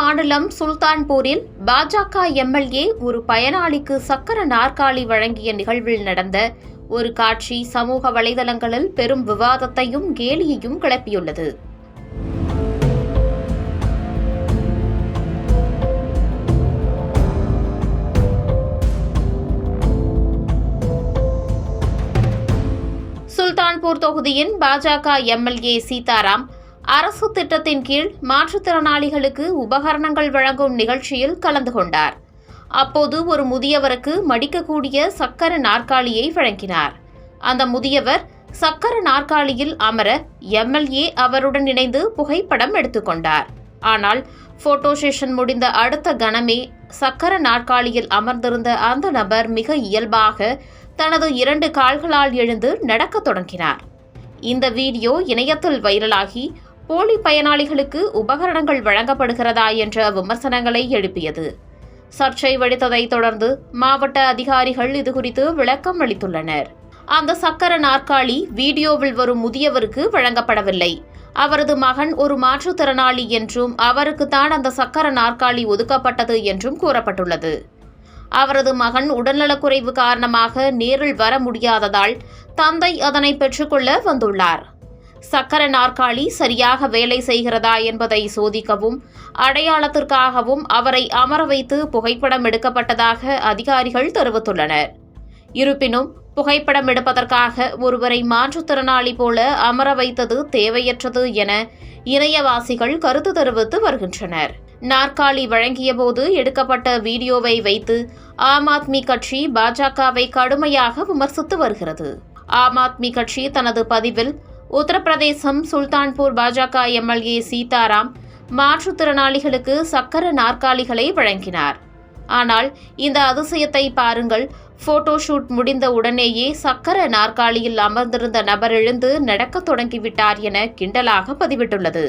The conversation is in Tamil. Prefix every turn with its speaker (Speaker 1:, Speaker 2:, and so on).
Speaker 1: மாநிலம் சுல்தான்பூரில் பாஜக எம்எல்ஏ ஒரு பயனாளிக்கு சக்கர நாற்காலி வழங்கிய நிகழ்வில் நடந்த ஒரு காட்சி சமூக வலைதளங்களில் பெரும் விவாதத்தையும் கேலியையும் கிளப்பியுள்ளது. சுல்தான்பூர் தொகுதியின் பாஜக எம்எல்ஏ சீதாராம் அரசு திட்டத்தின் கீழ் மாற்றுத்திறனாளிகளுக்கு உபகரணங்கள் வழங்கும் நிகழ்ச்சியில் கலந்து கொண்டார். அப்போது ஒரு முதியவருக்கு மடிக்கக்கூடிய சக்கர நாற்காலியை வழங்கினார். அந்த முதியவர் சக்கர நாற்காலியில் அமர எம்எல்ஏ அவருடன் இணைந்து புகைப்படம் எடுத்துக்கொண்டார். ஆனால் போட்டோ செஷன் முடிந்த அடுத்த கணமே சக்கர நாற்காலியில் அமர்ந்திருந்த அந்த நபர் மிக இயல்பாக தனது 2 கால்களால் எழுந்து நடக்கத் தொடங்கினார். இந்த வீடியோ இணையத்தில் வைரலாகி போலி பயனாளிகளுக்கு உபகரணங்கள் வழங்கப்படுகிறதா என்ற விமர்சனங்களை எழுப்பியது. சர்ச்சை வெடித்ததைத் தொடர்ந்து மாவட்ட அதிகாரிகள் இதுகுறித்து விளக்கம் அளித்துள்ளனர். அந்த சக்கர நாற்காலி வீடியோவில் வரும் முதியவருக்கு வழங்கப்படவில்லை. அவரது மகன் ஒரு மாற்றுத்திறனாளி என்றும் அவருக்குத்தான் அந்த சக்கர நாற்காலி ஒதுக்கப்பட்டது என்றும் கூறப்பட்டுள்ளது. அவரது மகன் உடல்நலக்குறைவு காரணமாக நேரில் வர முடியாததால் தந்தை அதனை பெற்றுக்கொள்ள வந்துள்ளார். சக்கர நாற்காலி சரியாக வேலை செய்கிறதா என்பதை சோதிக்கவும் அடையாளத்திற்காகவும் அவரை அமர வைத்து புகைப்படம் எடுக்கப்பட்டதாக அதிகாரிகள் தெரிவித்துள்ளனர். இருப்பினும் புகைப்படம் எடுப்பதற்காக ஒருவரை மாற்றுத்திறனாளி போல அமர வைத்தது தேவையற்றது என இணையவாசிகள் கருத்து தெரிவித்து வருகின்றனர். நாற்காலி வழங்கியபோது எடுக்கப்பட்ட வீடியோவை வைத்து ஆம் ஆத்மி கட்சி பாஜகவை கடுமையாக விமர்சித்து வருகிறது. ஆம் ஆத்மி கட்சி தனது பதிவில் உத்தரப்பிரதேசம் சுல்தான்பூர் பாஜக எம்எல்ஏ சீதாராம் மாற்றுத்திறனாளிகளுக்கு சக்கர நாற்காலிகளை வழங்கினார். ஆனால் இந்த அதிசயத்தை பாருங்கள், போட்டோ ஷூட் முடிந்த உடனேயே சக்கர நாற்காலியில் அமர்ந்திருந்த நபர் எழுந்து நடக்கத் தொடங்கிவிட்டார் என கிண்டலாக பதிவிட்டுள்ளது.